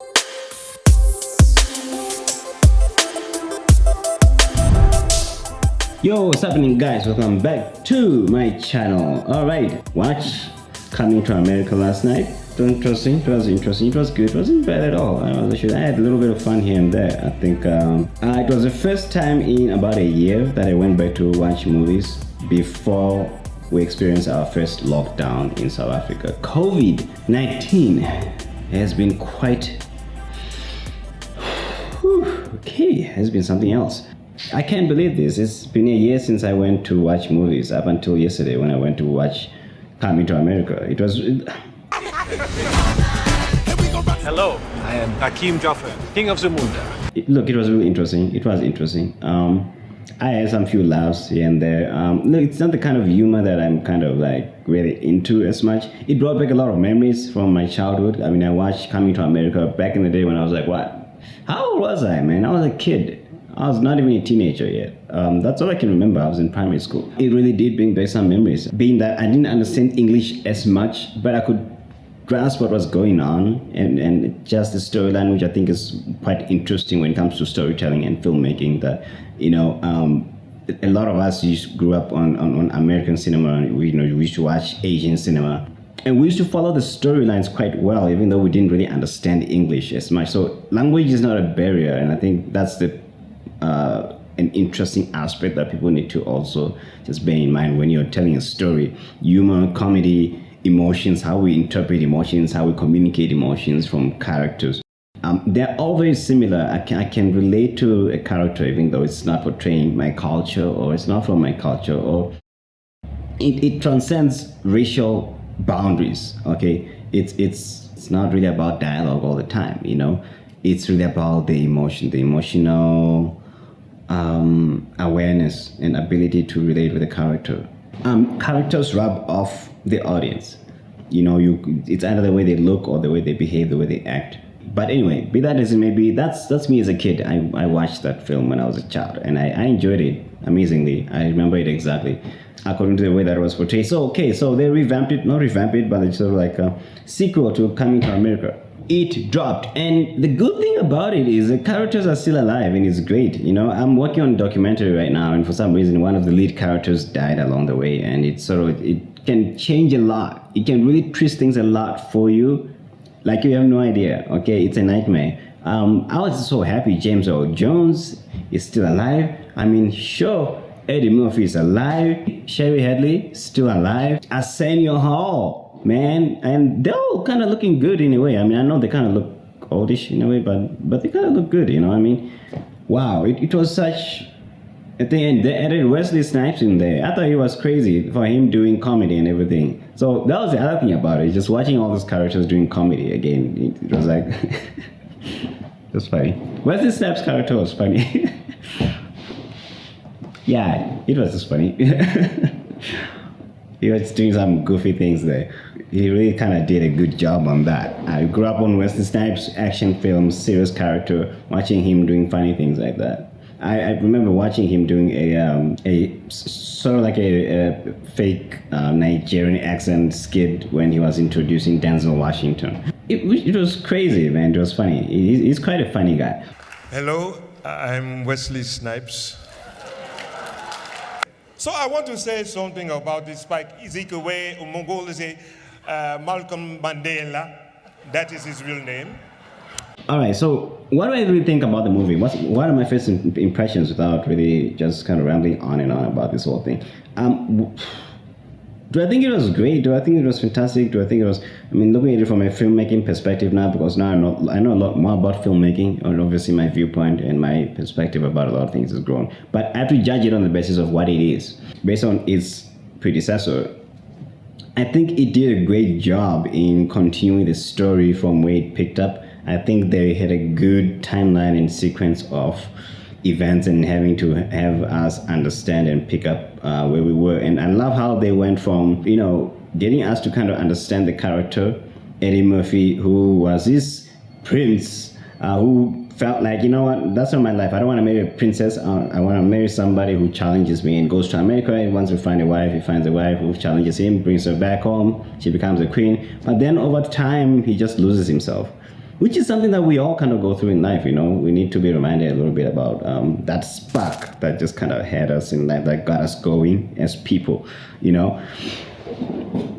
Yo, what's happening, guys? Welcome back to my channel. Alright, watch Coming to America last night. It was interesting. It was good. It wasn't bad at all. I had a little bit of fun here and there. I think it was the first time in about a year that I went back to watch movies before we experienced our first lockdown in South Africa. COVID-19 has been quite... okay, has been something else. I can't believe this. It's been a year since I went to watch movies, up until yesterday when I went to watch Coming to America. It was... Hello, I am Hakim Jaffer, King of Zamunda. Look, it was really interesting. It was interesting. I had some few laughs here and there. Look, it's not the kind of humor that I'm kind of like really into as much. It brought back a lot of memories from my childhood. I mean, I watched Coming to America back in the day when I was like, what? How old was I, man? I was a kid. I was not even a teenager yet. That's all I can remember. I was in primary school. It really did bring back some memories. Being that I didn't understand English as much, but I could grasp what was going on and just the storyline, which I think is quite interesting when it comes to storytelling and filmmaking. That, you know, a lot of us grew up on American cinema. We used to watch Asian cinema. And we used to follow the storylines quite well, even though we didn't really understand English as much. So language is not a barrier, and I think that's an interesting aspect that people need to also just bear in mind when you're telling a story. Humor, comedy, emotions, how we interpret emotions, how we communicate emotions from characters. They're all very similar. I can relate to a character even though it's not portraying my culture or it's not from my culture, or it transcends racial boundaries. Okay, it's not really about dialogue all the time. It's really about the emotional awareness and ability to relate with the character. Characters rub off the audience. It's either the way they look or the way they behave, the way they act. But anyway, be that as it may be, that's me as a kid. I watched that film when I was a child, and I enjoyed it amazingly. I remember it exactly according to the way that it was portrayed. So they revamped it, not revamped it, but it's sort of like a sequel to Coming to America. It dropped, and the good thing about it is the characters are still alive, and it's great. I'm working on a documentary right now, and for some reason one of the lead characters died along the way, and it can change a lot. It can really twist things a lot for you, like you have no idea. Okay, it's a nightmare. I was so happy James Earl Jones is still alive. I mean, sure, Eddie Murphy is alive, Sherry Hadley still alive, Arsenio Hall, man, and they're all kind of looking good in a way. I mean, I know they kind of look oldish in a way, but they kind of look good, I mean, wow, it was such a thing. And they added Wesley Snipes in there. I thought he was crazy for him doing comedy and everything. So that was the other thing about it, just watching all those characters doing comedy again. It was like, it was funny. Wesley Snipes' character was funny. Yeah, it was just funny. He was doing some goofy things there. He really kind of did a good job on that. I grew up on Wesley Snipes' action films, serious character, watching him doing funny things like that. I remember watching him doing a sort of like a fake Nigerian accent skit when he was introducing Denzel Washington. It was crazy, man. It was funny. He's quite a funny guy. Hello, I'm Wesley Snipes. So I want to say something about this Spike Ezekwe Umongolese Malcolm Mandela. That is his real name. All right, so what do I really think about the movie? What are my first impressions without really just kind of rambling on and on about this whole thing? Do I think it was great? Do I think it was fantastic? Do I think it was... I mean, looking at it from a filmmaking perspective now, because now I know a lot more about filmmaking, and obviously my viewpoint and my perspective about a lot of things has grown. But I have to judge it on the basis of what it is. Based on its predecessor, I think it did a great job in continuing the story from where it picked up. I think they had a good timeline and sequence of events and having to have us understand and pick up where we were. And I love how they went from, getting us to kind of understand the character, Eddie Murphy, who was this prince who felt like, that's not my life. I don't want to marry a princess. I want to marry somebody who challenges me, and goes to America and wants to find a wife. He finds a wife who challenges him, brings her back home. She becomes a queen. But then over time, he just loses himself. which is something that we all kind of go through in life. We need to be reminded a little bit about that spark that just kind of had us in life, that got us going as people.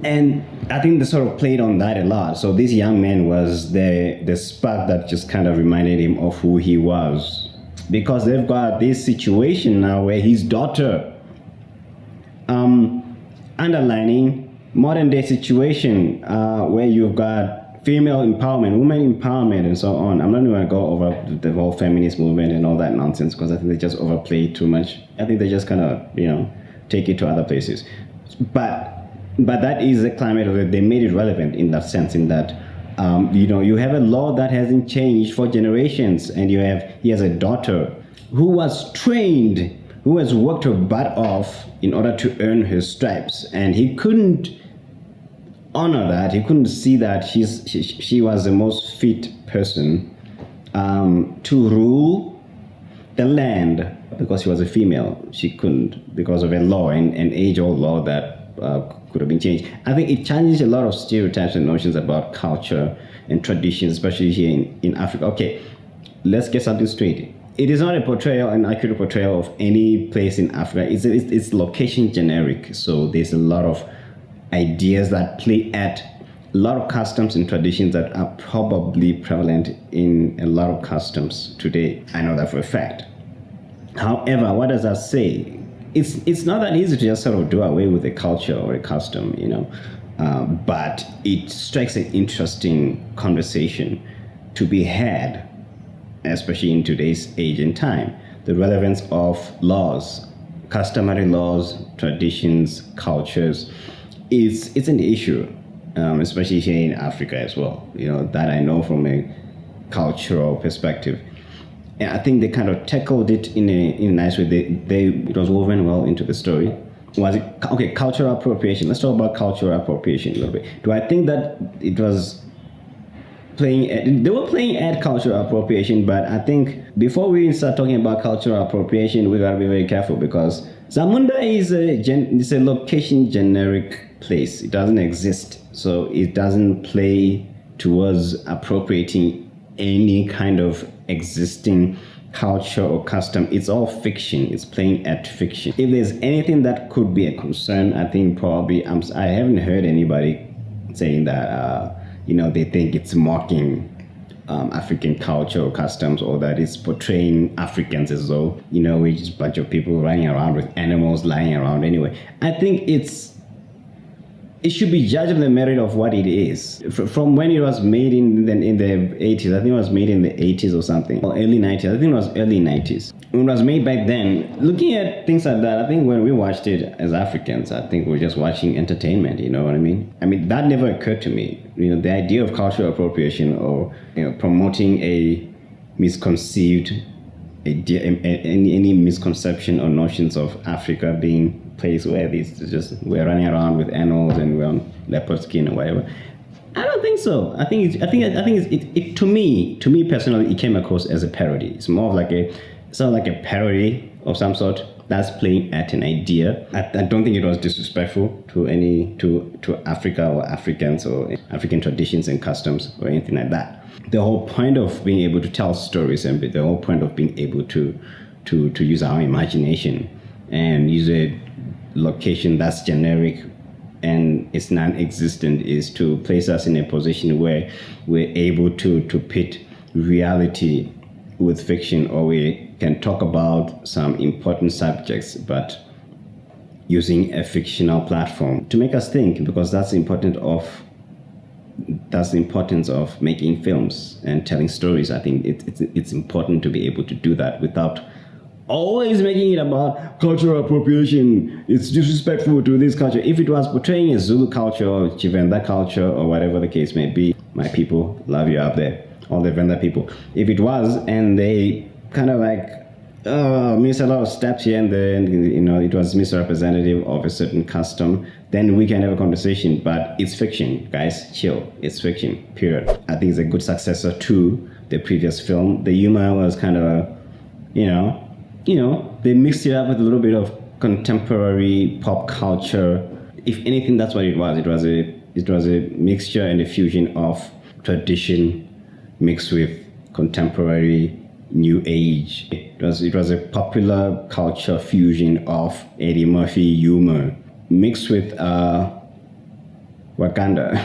And I think they sort of played on that a lot. So this young man was the spark that just kind of reminded him of who he was, because they've got this situation now where his daughter, underlining modern day situation, where you've got female empowerment, women empowerment, and so on. I'm not going to go over the whole feminist movement and all that nonsense, because I think they just overplay it too much. I think they just kind of, take it to other places. But that is the climate of it. They made it relevant in that sense, in that, you have a law that hasn't changed for generations, and he has a daughter who was trained, who has worked her butt off in order to earn her stripes, and he couldn't honor that. He couldn't see that she was the most fit person to rule the land, because she was a female. She couldn't, because of a law, an age-old law that could have been changed. I think it challenged a lot of stereotypes and notions about culture and traditions, especially here in Africa. Okay, let's get something straight. It is not an accurate portrayal of any place in Africa. It's location generic. So there's a lot of ideas that play at a lot of customs and traditions that are probably prevalent in a lot of customs today. I know that for a fact. However, what does that say? It's not that easy to just sort of do away with a culture or a custom, but it strikes an interesting conversation to be had, especially in today's age and time. The relevance of laws, customary laws, traditions, cultures, it's an issue, especially here in Africa as well. That I know from a cultural perspective. And I think they kind of tackled it in a nice way. It was woven well into the story. Was it okay? Cultural appropriation. Let's talk about cultural appropriation a little bit. Do I think that it was they were playing at cultural appropriation, but I think before we start talking about cultural appropriation, we gotta be very careful, because Zamunda is a location generic place. It doesn't exist, so it doesn't play towards appropriating any kind of existing culture or custom. It's all fiction. It's playing at fiction. If there's anything that could be a concern, I think probably I haven't heard anybody saying that they think it's mocking African culture or customs, or that it's portraying Africans as though we're just a bunch of people running around with animals lying around. Anyway, I think it should be judged on the merit of what it is. From when it was made in the 80s, I think it was made in the 80s or something, or early 90s. I think it was early 90s. When it was made back then, looking at things like that, I think when we watched it as Africans, I think we're just watching entertainment, you know what I mean? I mean, that never occurred to me. The idea of cultural appropriation, or promoting a misconceived idea, any misconception or notions of Africa being place where we're running around with animals and we're on leopard skin or whatever. I don't think so. I think it to me personally, it came across as a parody. It's more of like a parody of some sort that's playing at an idea. I don't think it was disrespectful to Africa or Africans or African traditions and customs or anything like that. The whole point of being able to tell stories, and the whole point of being able to use our imagination and use a location that's generic and it's non-existent, is to place us in a position where we're able to pit reality with fiction, or we can talk about some important subjects but using a fictional platform to make us think, because that's the importance of making films and telling stories. I think it's important to be able to do that without always making it about cultural appropriation. It's disrespectful to this culture. If it was portraying a Zulu culture or Tshivhasa culture or whatever the case may be, my people, love you out there, all the Venda people. If it was, and they kind of miss a lot of steps here and there, and it was misrepresentative of a certain custom, then we can have a conversation. But it's fiction, guys. Chill. It's fiction. Period. I think it's a good successor to the previous film. The humor was kind of, they mixed it up with a little bit of contemporary pop culture. If anything, that's what it was. It was a mixture and a fusion of tradition mixed with contemporary new age. It was a popular culture fusion of Eddie Murphy humor mixed with Wakanda.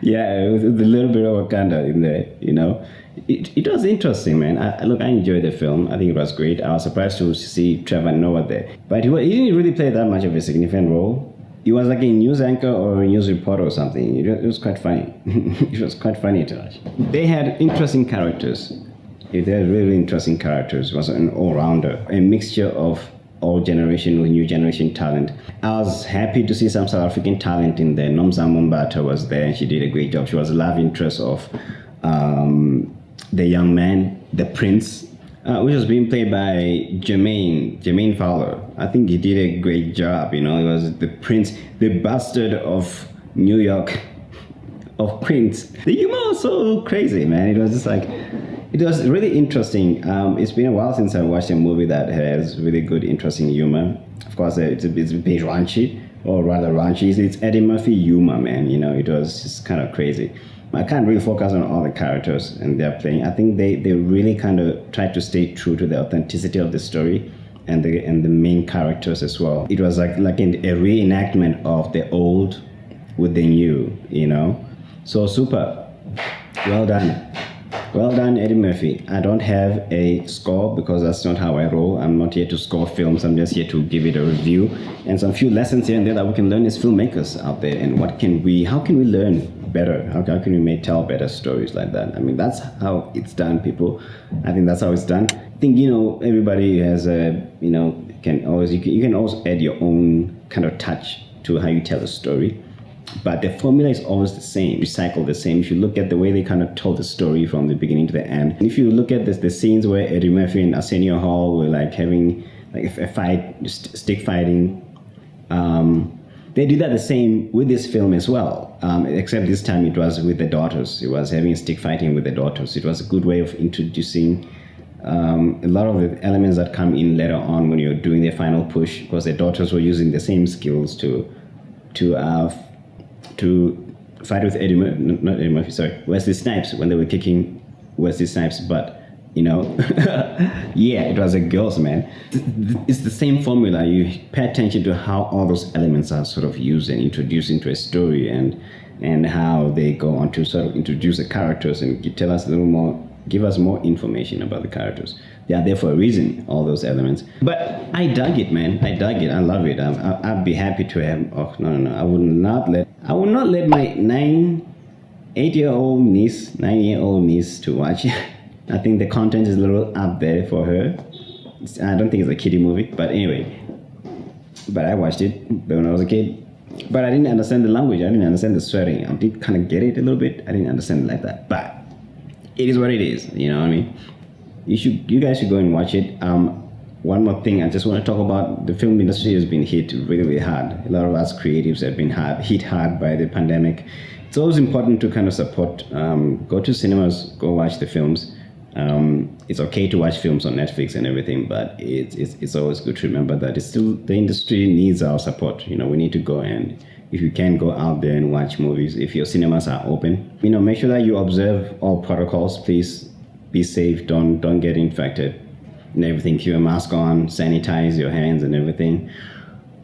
Yeah, with a little bit of Wakanda in there, you know. It was interesting, man. I enjoyed the film. I think it was great. I was surprised to see Trevor Noah there. But he didn't really play that much of a significant role. He was like a news anchor or a news reporter or something. It was quite funny. It was quite funny to watch. They had interesting characters. They had really interesting characters. It was an all-rounder. A mixture of old generation with new generation talent. I was happy to see some South African talent in there. Nomsa Mombata was there and she did a great job. She was a love interest of the young man, the prince, which was being played by Jermaine Fowler. I think he did a great job, you know. He was the prince, the bastard of New York, of Queens. The humor was so crazy, man. It was just like, it was really interesting. It's been a while since I watched a movie that has really good, interesting humor. Of course, it's a bit raunchy, or rather raunchy. It's Eddie Murphy humor, man. You know, it was just kind of crazy. I can't really focus on all the characters and they're playing. I think they really kind of tried to stay true to the authenticity of the story and the main characters as well. It was like a reenactment of the old with the new, you know. So super. Well done. Well done, Eddie Murphy. I don't have a score because that's not how I roll. I'm not here to score films. I'm just here to give it a review and some few lessons here and there that we can learn as filmmakers out there. And how can we learn better? How can we tell better stories like that? I mean, that's how it's done, people. I think that's how it's done. I think, you know, everybody has a, you know, you can always add your own kind of touch to how you tell a story. But the formula is always the same, recycle the same. If you look at the way they kind of told the story from the beginning to the end, and if you look at the scenes where Eddie Murphy and Arsenio Hall were like having like a fight, stick fighting, they did that the same with this film as well, except this time it was with the daughters. It was having a stick fighting with the daughters. It was a good way of introducing a lot of the elements that come in later on when you're doing the final push, because the daughters were using the same skills to fight with Wesley Snipes when they were kicking Wesley Snipes' butt. You know, yeah, it was a girls, man. It's the same formula. You pay attention to how all those elements are sort of used and introduced into a story, and how they go on to sort of introduce the characters and tell us a little more, give us more information about the characters. They are there for a reason, all those elements. But I dug it, man. I dug it. I love it. I'd be happy to have. Oh no! I would not let my 9-year-old niece to watch it. I think the content is a little up there for her. I don't think it's a kiddie movie, but anyway. But I watched it when I was a kid. But I didn't understand the language. I didn't understand the swearing. I did kind of get it a little bit. I didn't understand it like that. But it is what it is. You know what I mean? You guys should go and watch it. One more thing, I just want to talk about the film industry has been hit really, really hard. A lot of us creatives have been hit hard by the pandemic. It's always important to kind of support. Go to cinemas, go watch the films. It's okay to watch films on Netflix and everything, but it's always good to remember that it's still, the industry needs our support. You know, we need to go, and if you can, go out there and watch movies. If your cinemas are open, you know, make sure that you observe all protocols. Please be safe. Don't get infected and everything. Keep a mask on, sanitize your hands and everything.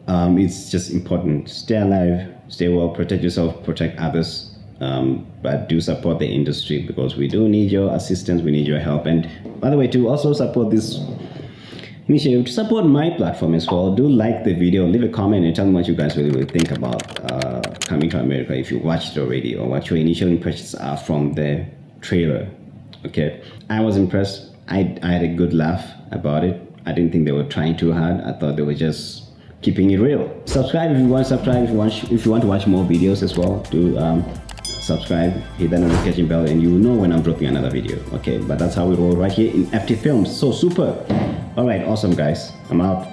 It's just important. Stay alive, stay well, protect yourself, protect others. But do support the industry, because we do need your assistance, we need your help. And by the way, to also support this initiative, to support my platform as well, do like the video, leave a comment and tell me what you guys really think about coming to America, if you watched it already, or what your initial impressions are from the trailer. Okay, I was impressed. I had a good laugh about it. I didn't think they were trying too hard. I thought they were just keeping it real. Subscribe if you want to subscribe. If you want to watch more videos as well, do subscribe, hit that notification bell, and you will know when I'm dropping another video. Okay, but that's how we roll right here in FT Films. So super. All right, awesome guys. I'm out.